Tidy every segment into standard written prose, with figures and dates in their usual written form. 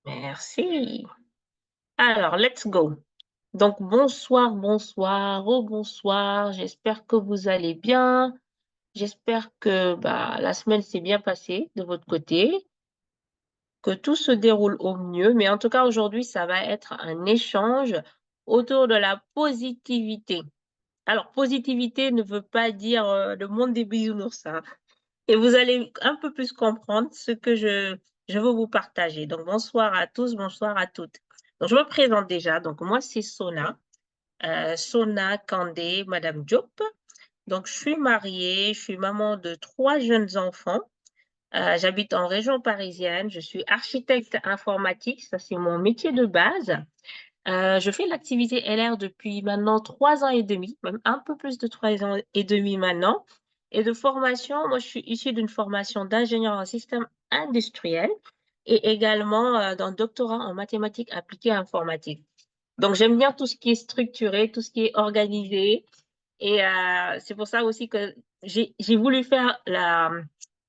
Merci. Alors, let's go. Donc, bonsoir, bonsoir, oh bonsoir. J'espère que vous allez bien. J'espère que la semaine s'est bien passée de votre côté, que tout se déroule au mieux. Mais en tout cas, aujourd'hui, ça va être un échange autour de la positivité. Alors, positivité ne veut pas dire le monde des bisounours, hein. Et vous allez un peu plus comprendre ce que je veux vous partager. Donc, bonsoir à tous, bonsoir à toutes. Donc, je me présente déjà. Donc, moi, c'est Sona, Sona Kandé, Madame Diop. Donc, je suis mariée, je suis maman de 3 jeunes enfants. J'habite en région parisienne. Je suis architecte informatique. Ça, c'est mon métier de base. Je fais l'activité LR depuis maintenant 3 ans et demi, même un peu plus de 3 ans et demi maintenant. Et de formation, moi, je suis issue d'une formation d'ingénieur en système industriel et également d'un doctorat en mathématiques appliquées à informatique. Donc, j'aime bien tout ce qui est structuré, tout ce qui est organisé. Et c'est pour ça aussi que j'ai voulu faire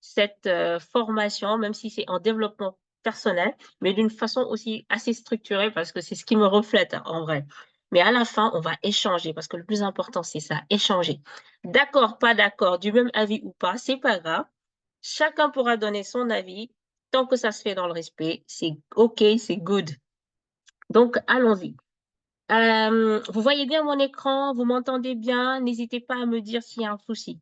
cette formation, même si c'est en développement personnel, mais d'une façon aussi assez structurée parce que c'est ce qui me reflète en vrai. Mais à la fin, on va échanger parce que le plus important, c'est ça, échanger. D'accord, pas d'accord, du même avis ou pas, c'est pas grave. Chacun pourra donner son avis. Tant que ça se fait dans le respect, c'est OK, c'est good. Donc, allons-y. Vous voyez bien mon écran, vous m'entendez bien, n'hésitez pas à me dire s'il y a un souci.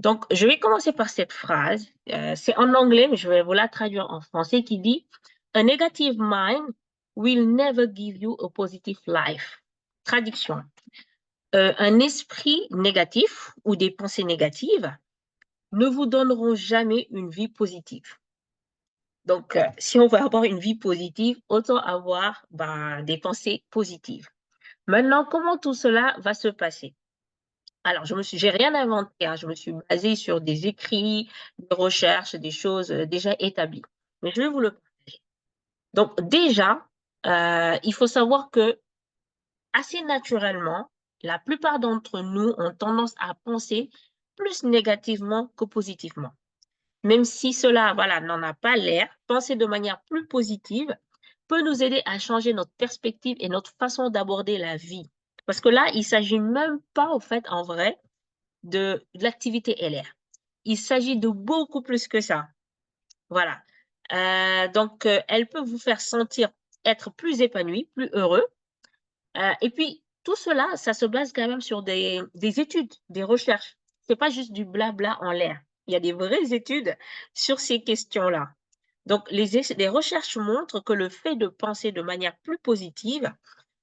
Donc, je vais commencer par cette phrase. C'est en anglais, mais je vais vous la traduire en français qui dit A negative mind will never give you a positive life. Traduction. Un esprit négatif ou des pensées négatives ne vous donneront jamais une vie positive. Donc, si on veut avoir une vie positive, autant avoir des pensées positives. Maintenant, comment tout cela va se passer? Alors, j'ai rien inventé, hein, je me suis basée sur des écrits, des recherches, des choses déjà établies. Mais je vais vous le partager. Donc, déjà, il faut savoir que assez naturellement, la plupart d'entre nous ont tendance à penser plus négativement que positivement. Même si cela, voilà, n'en a pas l'air, penser de manière plus positive peut nous aider à changer notre perspective et notre façon d'aborder la vie. Parce que là, il ne s'agit même pas, en fait, en vrai, de l'activité LR. Il s'agit de beaucoup plus que ça. Voilà. Donc, elle peut vous faire sentir être plus épanoui, plus heureux. Et puis, tout cela, ça se base quand même sur des études, des recherches. C'est pas juste du blabla en l'air. Il y a des vraies études sur ces questions-là. Donc, les recherches montrent que le fait de penser de manière plus positive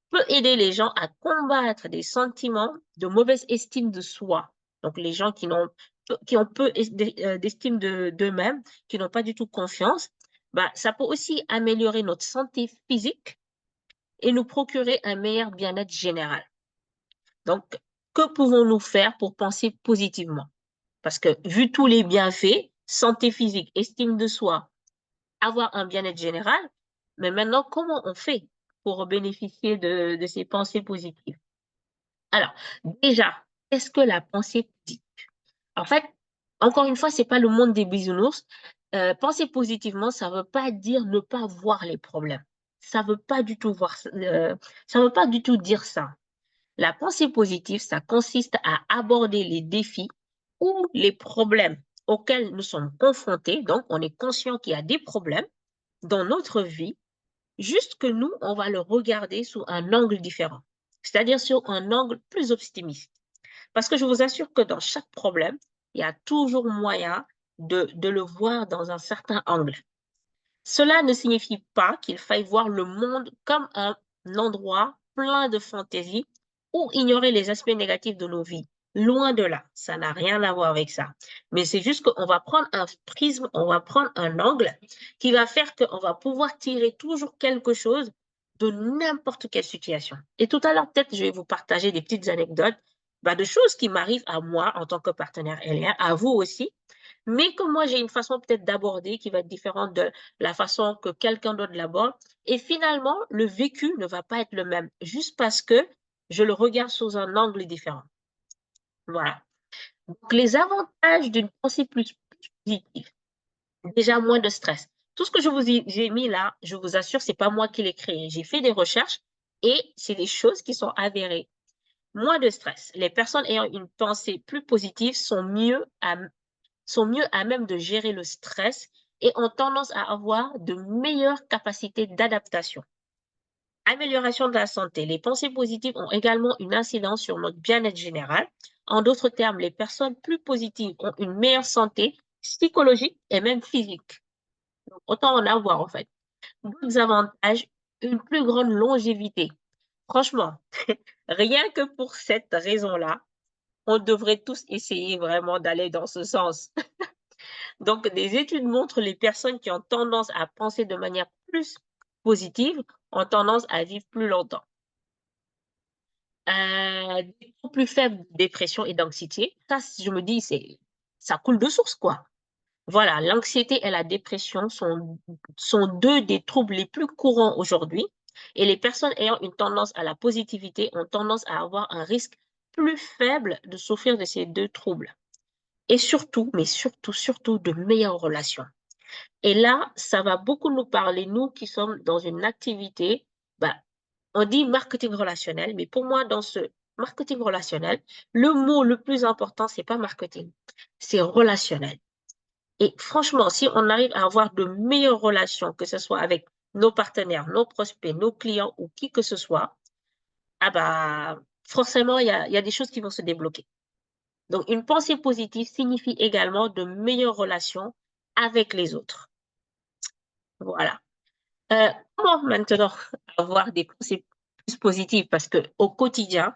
peut aider les gens à combattre des sentiments de mauvaise estime de soi. Donc, les gens qui ont peu d'estime d'eux-mêmes, qui n'ont pas du tout confiance, ça peut aussi améliorer notre santé physique et nous procurer un meilleur bien-être général. Donc, que pouvons-nous faire pour penser positivement? Parce que vu tous les bienfaits, santé physique, estime de soi, avoir un bien-être général, mais maintenant, comment on fait pour bénéficier de ces pensées positives? Alors, déjà, qu'est-ce que la pensée positive? En fait, encore une fois, c'est pas le monde des bisounours. Penser positivement, ça veut pas dire ne pas voir les problèmes. Ça veut pas du tout ça veut pas du tout dire ça. La pensée positive, ça consiste à aborder les défis ou les problèmes auxquels nous sommes confrontés. Donc, on est conscient qu'il y a des problèmes dans notre vie, juste que nous, on va le regarder sous un angle différent, c'est-à-dire sur un angle plus optimiste. Parce que je vous assure que dans chaque problème, il y a toujours moyen de le voir dans un certain angle. Cela ne signifie pas qu'il faille voir le monde comme un endroit plein de fantaisie ou ignorer les aspects négatifs de nos vies. Loin de là, ça n'a rien à voir avec ça. Mais c'est juste qu'on va prendre un prisme, on va prendre un angle qui va faire qu'on va pouvoir tirer toujours quelque chose de n'importe quelle situation. Et tout à l'heure, peut-être, je vais vous partager des petites anecdotes de choses qui m'arrivent à moi en tant que partenaire LR, à vous aussi, mais que moi, j'ai une façon peut-être d'aborder qui va être différente de la façon que quelqu'un d'autre l'aborde. Et finalement, le vécu ne va pas être le même, juste parce que je le regarde sous un angle différent. Voilà. Donc, les avantages d'une pensée plus positive. Déjà, moins de stress. Tout ce que j'ai mis là, je vous assure, c'est pas moi qui l'ai créé. J'ai fait des recherches et c'est des choses qui sont avérées. Moins de stress. Les personnes ayant une pensée plus positive sont mieux à même de gérer le stress et ont tendance à avoir de meilleures capacités d'adaptation. Amélioration de la santé. Les pensées positives ont également une incidence sur notre bien-être général. En d'autres termes, les personnes plus positives ont une meilleure santé psychologique et même physique. Donc, autant en avoir en fait. D'autres avantages, une plus grande longévité. Franchement, rien que pour cette raison-là, on devrait tous essayer vraiment d'aller dans ce sens. Donc, des études montrent les personnes qui ont tendance à penser de manière plus positive ont tendance à vivre plus longtemps. Des taux plus faibles de dépression et d'anxiété, ça, je me dis, ça coule de source, quoi. Voilà, l'anxiété et la dépression sont deux des troubles les plus courants aujourd'hui. Et les personnes ayant une tendance à la positivité ont tendance à avoir un risque plus faible de souffrir de ces deux troubles. Et surtout, mais surtout, surtout, de meilleures relations. Et là, ça va beaucoup nous parler, nous qui sommes dans une activité, bah, on dit marketing relationnel, mais pour moi, dans ce marketing relationnel, le mot le plus important, c'est pas marketing, c'est relationnel. Et franchement, si on arrive à avoir de meilleures relations, que ce soit avec nos partenaires, nos prospects, nos clients ou qui que ce soit, ah bah, forcément, il y a des choses qui vont se débloquer. Donc, une pensée positive signifie également de meilleures relations avec les autres. Voilà. Comment maintenant avoir des pensées plus positives? Parce qu'au quotidien,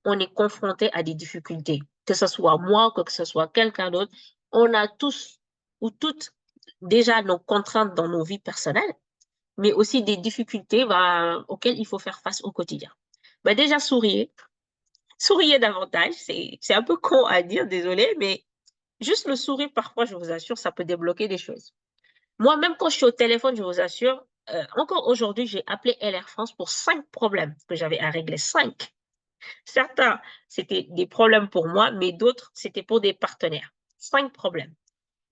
on est confronté à des difficultés. Que ce soit moi, que ce soit quelqu'un d'autre, on a tous ou toutes déjà nos contraintes dans nos vies personnelles, mais aussi des difficultés auxquelles il faut faire face au quotidien. Déjà, souriez davantage. C'est un peu con à dire, désolé, mais juste le sourire, parfois, je vous assure, ça peut débloquer des choses. Moi, même quand je suis au téléphone, je vous assure, encore aujourd'hui, j'ai appelé LR France pour 5 problèmes que j'avais à régler. 5. Certains, c'était des problèmes pour moi, mais d'autres, c'était pour des partenaires. 5 problèmes.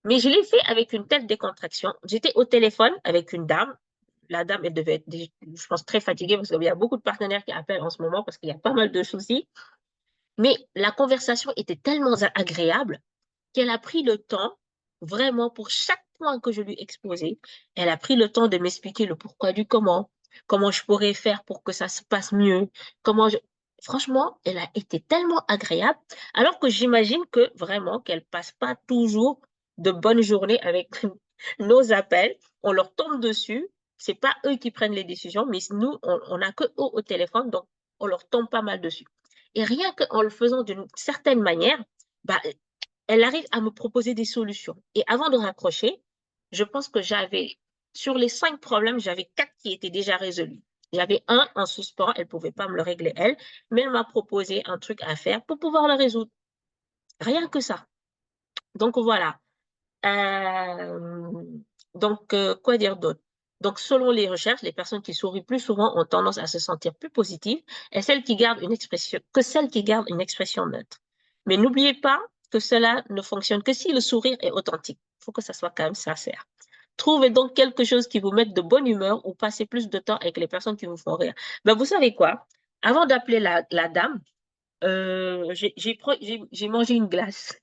Mais je l'ai fait avec une telle décontraction. J'étais au téléphone avec une dame. La dame, elle devait être, je pense, très fatiguée parce qu'il y a beaucoup de partenaires qui appellent en ce moment parce qu'il y a pas mal de soucis. Mais la conversation était tellement agréable qu'elle a pris le temps, vraiment, pour chaque point que je lui exposais, elle a pris le temps de m'expliquer le pourquoi du comment je pourrais faire pour que ça se passe mieux, comment je... Franchement, elle a été tellement agréable, alors que j'imagine que vraiment qu'elle passe pas toujours de bonnes journées avec nos appels. On leur tombe dessus. C'est pas eux qui prennent les décisions, mais nous, on n'a que eux au téléphone, donc on leur tombe pas mal dessus. Et rien qu'en le faisant d'une certaine manière, bah, elle arrive à me proposer des solutions. Et avant de raccrocher, je pense que sur les 5 problèmes, j'avais 4 qui étaient déjà résolus. J'avais un en suspens, elle ne pouvait pas me le régler elle, mais elle m'a proposé un truc à faire pour pouvoir le résoudre. Rien que ça. Donc voilà. Euh, quoi dire d'autre? Donc, selon les recherches, les personnes qui sourient plus souvent ont tendance à se sentir plus positives et celles qui gardent une expression neutre. Mais n'oubliez pas que cela ne fonctionne que si le sourire est authentique. Il faut que ça soit quand même sincère. Trouvez donc quelque chose qui vous mette de bonne humeur ou passez plus de temps avec les personnes qui vous font rire. Vous savez quoi? Avant d'appeler la dame, j'ai mangé une glace.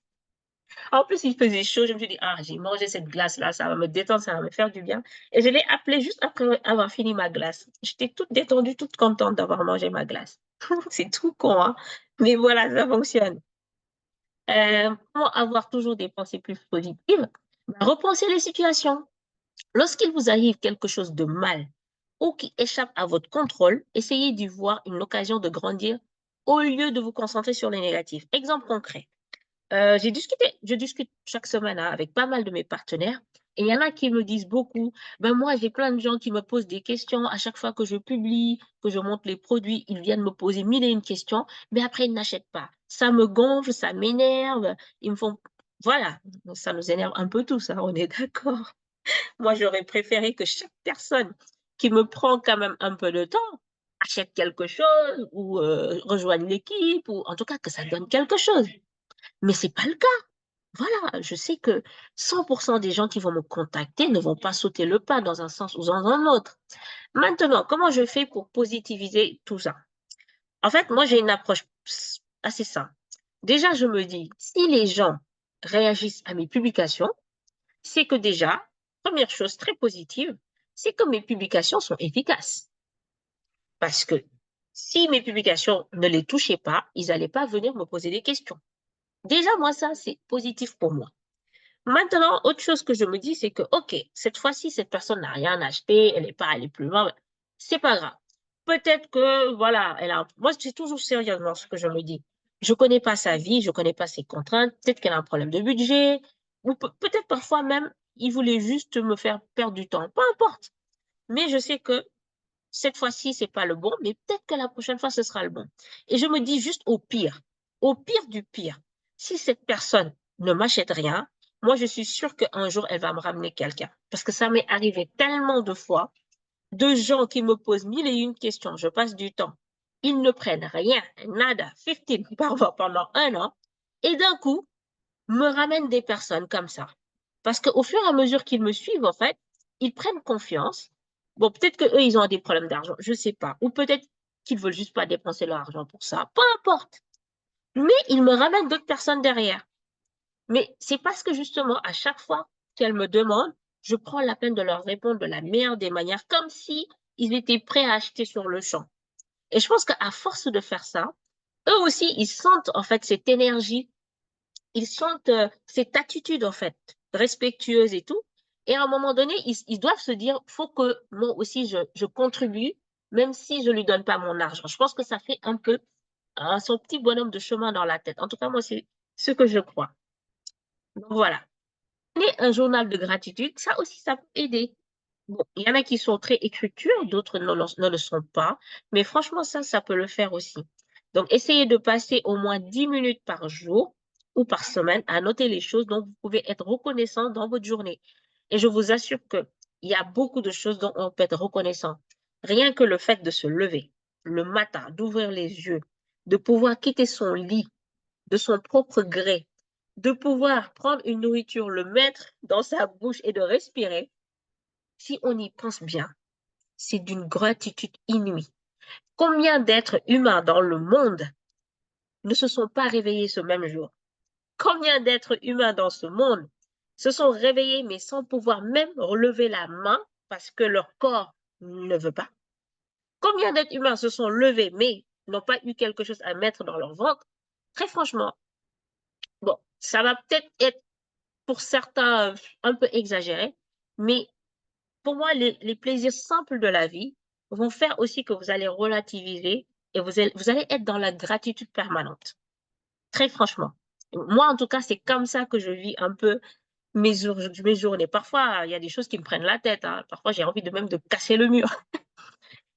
En plus, il faisait chaud. Je me suis dit, ah, j'ai mangé cette glace-là, ça va me détendre, ça va me faire du bien. Et je l'ai appelé juste après avoir fini ma glace. J'étais toute détendue, toute contente d'avoir mangé ma glace. C'est tout con, hein? Mais voilà, ça fonctionne. Comment avoir toujours des pensées plus positives? Repensez les situations. Lorsqu'il vous arrive quelque chose de mal ou qui échappe à votre contrôle, essayez d'y voir une occasion de grandir au lieu de vous concentrer sur les négatifs. Exemple concret. Je discute chaque semaine hein, avec pas mal de mes partenaires et il y en a qui me disent beaucoup, moi j'ai plein de gens qui me posent des questions à chaque fois que je publie, que je montre les produits, ils viennent me poser mille et une questions, mais après ils n'achètent pas. Ça me gonfle, ça m'énerve, ils me font... Voilà, ça nous énerve un peu tous, hein, on est d'accord. Moi j'aurais préféré que chaque personne qui me prend quand même un peu de temps achète quelque chose ou rejoigne l'équipe ou en tout cas que ça donne quelque chose. Mais c'est pas le cas. Voilà, je sais que 100% des gens qui vont me contacter ne vont pas sauter le pas dans un sens ou dans un autre. Maintenant, comment je fais pour positiviser tout ça? En fait, moi, j'ai une approche assez simple. Déjà, je me dis, si les gens réagissent à mes publications, c'est que déjà, première chose très positive, c'est que mes publications sont efficaces. Parce que si mes publications ne les touchaient pas, ils n'allaient pas venir me poser des questions. Déjà, moi, ça, c'est positif pour moi. Maintenant, autre chose que je me dis, c'est que, OK, cette fois-ci, cette personne n'a rien acheté, elle n'est pas allée plus loin, c'est pas grave. Peut-être que, voilà, moi, c'est toujours sérieusement ce que je me dis. Je connais pas sa vie, je connais pas ses contraintes, peut-être qu'elle a un problème de budget, ou peut-être parfois même, il voulait juste me faire perdre du temps. Peu importe. Mais je sais que cette fois-ci, c'est pas le bon, mais peut-être que la prochaine fois, ce sera le bon. Et je me dis juste au pire du pire, si cette personne ne m'achète rien, moi, je suis sûre qu'un jour, elle va me ramener quelqu'un. Parce que ça m'est arrivé tellement de fois, de gens qui me posent mille et une questions, je passe du temps. Ils ne prennent rien, nada, 15 parfois pendant un an, et d'un coup, me ramènent des personnes comme ça. Parce qu'au fur et à mesure qu'ils me suivent, en fait, ils prennent confiance. Bon, peut-être qu'eux, ils ont des problèmes d'argent, je ne sais pas. Ou peut-être qu'ils ne veulent juste pas dépenser leur argent pour ça. Peu importe. Mais ils me ramènent d'autres personnes derrière. Mais c'est parce que justement, à chaque fois qu'elles me demandent, je prends la peine de leur répondre de la meilleure des manières, comme si ils étaient prêts à acheter sur le champ. Et je pense qu'à force de faire ça, eux aussi, ils sentent en fait cette énergie, ils sentent cette attitude en fait, respectueuse et tout. Et à un moment donné, ils doivent se dire, faut que moi aussi je contribue, même si je lui donne pas mon argent. Je pense que ça fait un peu son petit bonhomme de chemin dans la tête. En tout cas, moi, c'est ce que je crois. Donc voilà. Et un journal de gratitude, ça aussi, ça peut aider. Bon, il y en a qui sont très écriture, d'autres ne le sont pas. Mais franchement, ça peut le faire aussi. Donc, essayez de passer au moins 10 minutes par jour ou par semaine à noter les choses dont vous pouvez être reconnaissant dans votre journée. Et je vous assure qu'il y a beaucoup de choses dont on peut être reconnaissant. Rien que le fait de se lever le matin, d'ouvrir les yeux, de pouvoir quitter son lit de son propre gré, de pouvoir prendre une nourriture, le mettre dans sa bouche et de respirer, si on y pense bien, c'est d'une gratitude inouïe. Combien d'êtres humains dans le monde ne se sont pas réveillés ce même jour? Combien d'êtres humains dans ce monde se sont réveillés mais sans pouvoir même relever la main parce que leur corps ne veut pas? Combien d'êtres humains se sont levés mais n'ont pas eu quelque chose à mettre dans leur ventre? Très franchement, bon, ça va peut-être être pour certains un peu exagéré, mais pour moi, les plaisirs simples de la vie vont faire aussi que vous allez relativiser et vous allez être dans la gratitude permanente. Très franchement. Moi, en tout cas, c'est comme ça que je vis un peu mes journées. Parfois, il y a des choses qui me prennent la tête, hein. Parfois, j'ai envie de même de casser le mur.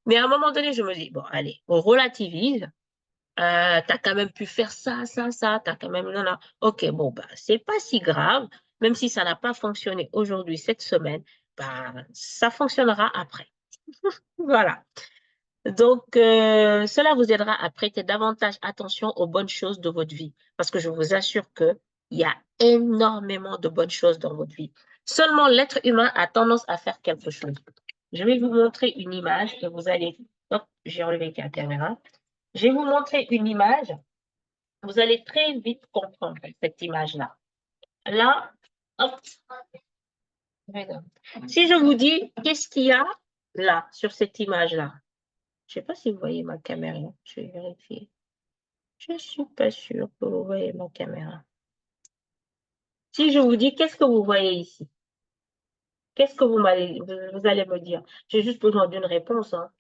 Mais à un moment donné, je me dis, bon, allez, on relativise. T'as quand même pu faire ça, t'as quand même, non, non. Ok, bon, bah, c'est pas si grave, même si ça n'a pas fonctionné aujourd'hui, cette semaine, bah, ça fonctionnera après. Voilà. Donc, cela vous aidera à prêter davantage attention aux bonnes choses de votre vie, parce que je vous assure que il y a énormément de bonnes choses dans votre vie. Seulement, l'être humain a tendance à faire quelque chose. Je vais vous montrer une image et vous allez, hop, j'ai enlevé la caméra. Je vais vous montrer une image. Vous allez très vite comprendre cette image-là. Là, hop, si je vous dis, qu'est-ce qu'il y a là, sur cette image-là? Je ne sais pas si vous voyez ma caméra. Je vais vérifier. Je ne suis pas sûre que vous voyez ma caméra. Si je vous dis, qu'est-ce que vous voyez ici? Qu'est-ce que vous allez me dire? J'ai juste besoin d'une réponse, hein.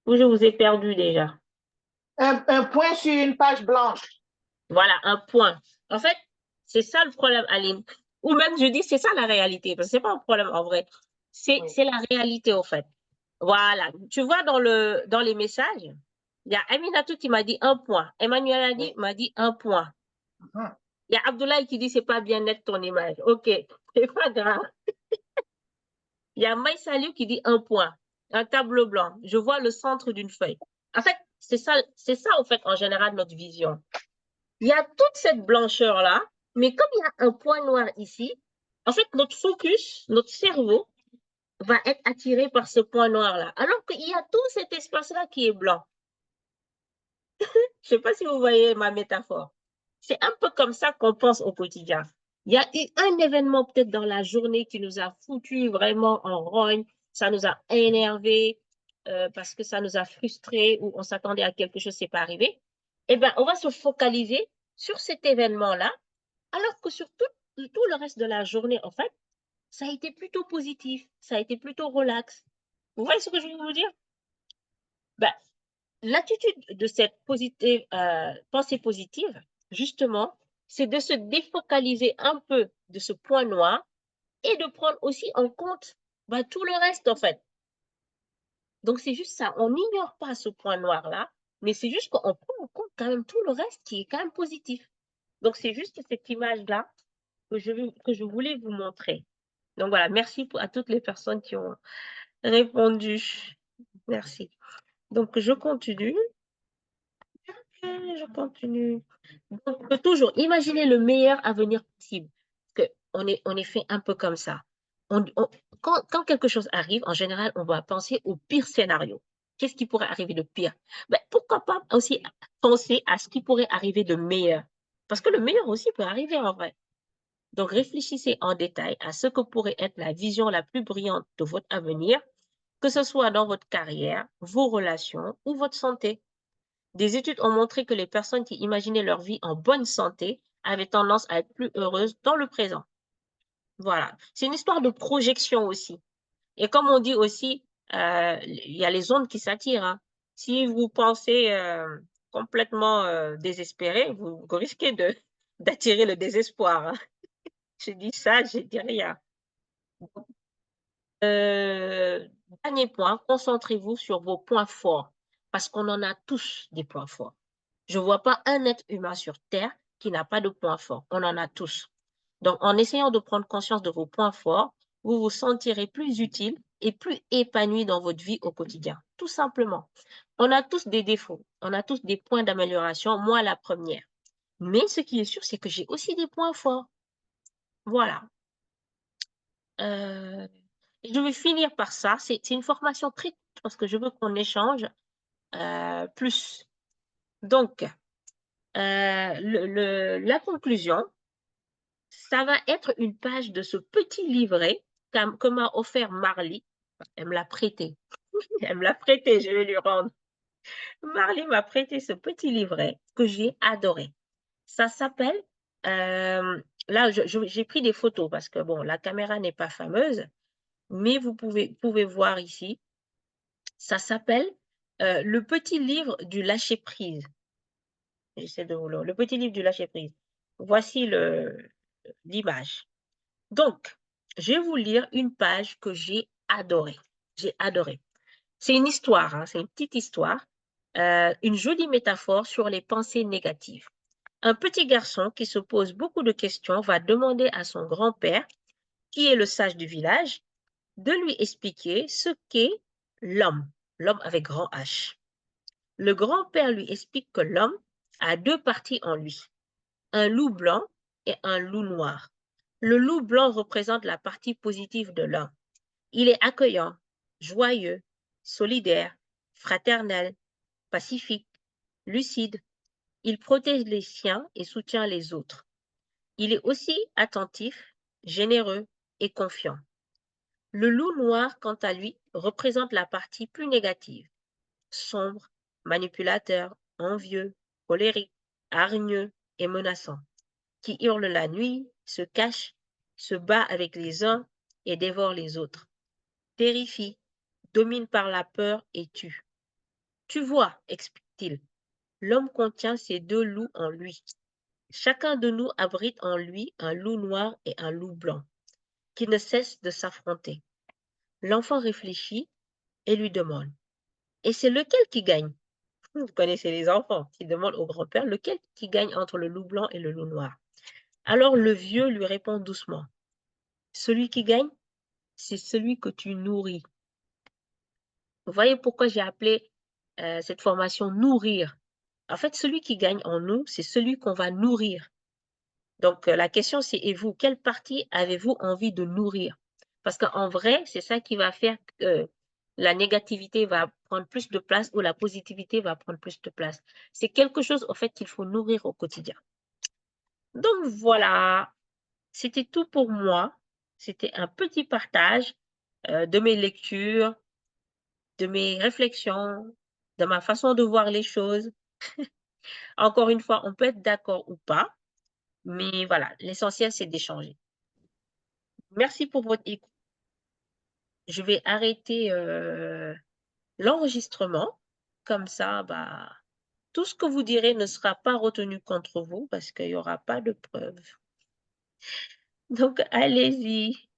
Ou je vous ai perdu déjà. Un point sur une page blanche. Voilà, un point. En fait, c'est ça le problème, Aline. Ou même, je dis, c'est ça la réalité, parce que c'est pas un problème en vrai. Oui. C'est la réalité, au fait. Voilà. Tu vois, dans les messages, il y a Aminatou qui m'a dit un point. Emmanuel Ani m'a dit un point. Mhm. Il y a Abdoulaye qui dit, c'est pas bien net ton image. OK, c'est pas grave. Il y a Maï Salou qui dit un point. Un tableau blanc. Je vois le centre d'une feuille. En fait, C'est ça, en fait, en général, notre vision. Il y a toute cette blancheur-là, mais comme il y a un point noir ici, en fait, notre focus, notre cerveau va être attiré par ce point noir-là, alors qu'il y a tout cet espace-là qui est blanc. Je ne sais pas si vous voyez ma métaphore. C'est un peu comme ça qu'on pense au quotidien. Il y a eu un événement peut-être dans la journée qui nous a foutu vraiment en rogne, ça nous a énervé parce que ça nous a frustrés ou on s'attendait à quelque chose, c'est pas arrivé. Eh bien, on va se focaliser sur cet événement-là, alors que sur tout le reste de la journée, en fait, ça a été plutôt positif, ça a été plutôt relax. Vous voyez ce que je veux vous dire? Ben, l'attitude de cette pensée positive, justement, c'est de se défocaliser un peu de ce point noir et de prendre aussi en compte tout le reste, en fait. Donc, c'est juste ça. On n'ignore pas ce point noir-là, mais c'est juste qu'on prend en compte quand même tout le reste qui est quand même positif. Donc, c'est juste cette image-là que je voulais vous montrer. Donc, voilà, merci à toutes les personnes qui ont répondu. Merci. Donc, je continue. Je continue. Donc, toujours, imaginez le meilleur avenir possible. On est fait un peu comme ça. Quand quelque chose arrive, en général, on va penser au pire scénario. Qu'est-ce qui pourrait arriver de pire? Ben, pourquoi pas aussi penser à ce qui pourrait arriver de meilleur? Parce que le meilleur aussi peut arriver en vrai. Donc, réfléchissez en détail à ce que pourrait être la vision la plus brillante de votre avenir, que ce soit dans votre carrière, vos relations ou votre santé. Des études ont montré que les personnes qui imaginaient leur vie en bonne santé avaient tendance à être plus heureuses dans le présent. Voilà. C'est une histoire de projection aussi. Et comme on dit aussi, il y a les ondes qui s'attirent, hein. Si vous pensez complètement désespéré, vous risquez d'attirer le désespoir, hein. Je dis ça, je dis rien. Dernier point, concentrez-vous sur vos points forts, parce qu'on en a tous des points forts. Je ne vois pas un être humain sur Terre qui n'a pas de points forts. On en a tous. Donc, en essayant de prendre conscience de vos points forts, vous vous sentirez plus utile et plus épanoui dans votre vie au quotidien. Tout simplement. On a tous des défauts. On a tous des points d'amélioration. Moi, la première. Mais ce qui est sûr, c'est que j'ai aussi des points forts. Voilà. Euh, je vais finir par ça. C'est une formation très courte parce que je veux qu'on échange plus. Donc, la conclusion, ça va être une page de ce petit livret que m'a offert Marley. Elle me l'a prêté. Elle me l'a prêté, je vais lui rendre. Marley m'a prêté ce petit livret que j'ai adoré. Ça s'appelle, là, j'ai pris des photos parce que, bon, la caméra n'est pas fameuse, mais vous pouvez voir ici. Ça s'appelle Le petit livre du lâcher-prise. J'essaie de vous le petit livre du lâcher-prise. Voici l'image. Donc, je vais vous lire une page que j'ai adorée. J'ai adoré. C'est une histoire, hein, c'est une petite histoire, une jolie métaphore sur les pensées négatives. Un petit garçon qui se pose beaucoup de questions va demander à son grand-père, qui est le sage du village, de lui expliquer ce qu'est l'homme, l'homme avec grand H. Le grand-père lui explique que l'homme a deux parties en lui, un loup blanc et un loup noir. Le loup blanc représente la partie positive de l'homme. Il est accueillant, joyeux, solidaire, fraternel, pacifique, lucide. Il protège les siens et soutient les autres. Il est aussi attentif, généreux et confiant. Le loup noir, quant à lui, représente la partie plus négative, sombre, manipulateur, envieux, colérique, hargneux et menaçant, qui hurle la nuit, se cache, se bat avec les uns et dévore les autres, terrifie, domine par la peur et tue. Tu vois, explique-t-il, l'homme contient ces deux loups en lui. Chacun de nous abrite en lui un loup noir et un loup blanc, qui ne cessent de s'affronter. L'enfant réfléchit et lui demande, et c'est lequel qui gagne? Vous connaissez les enfants qui demandent au grand-père lequel qui gagne entre le loup blanc et le loup noir. Alors le vieux lui répond doucement, celui qui gagne, c'est celui que tu nourris. Vous voyez pourquoi j'ai appelé cette formation nourrir. En fait, celui qui gagne en nous, c'est celui qu'on va nourrir. Donc, la question, c'est, et vous, quelle partie avez-vous envie de nourrir? Parce qu'en vrai, c'est ça qui va faire que la négativité va prendre plus de place ou la positivité va prendre plus de place. C'est quelque chose, en fait, qu'il faut nourrir au quotidien. Donc, voilà, c'était tout pour moi. C'était un petit partage de mes lectures, de mes réflexions, de ma façon de voir les choses. Encore une fois, on peut être d'accord ou pas, mais voilà, l'essentiel, c'est d'échanger. Merci pour votre écoute. Je vais arrêter l'enregistrement. Comme ça, bah, tout ce que vous direz ne sera pas retenu contre vous parce qu'il n'y aura pas de preuves. Donc, allez-y.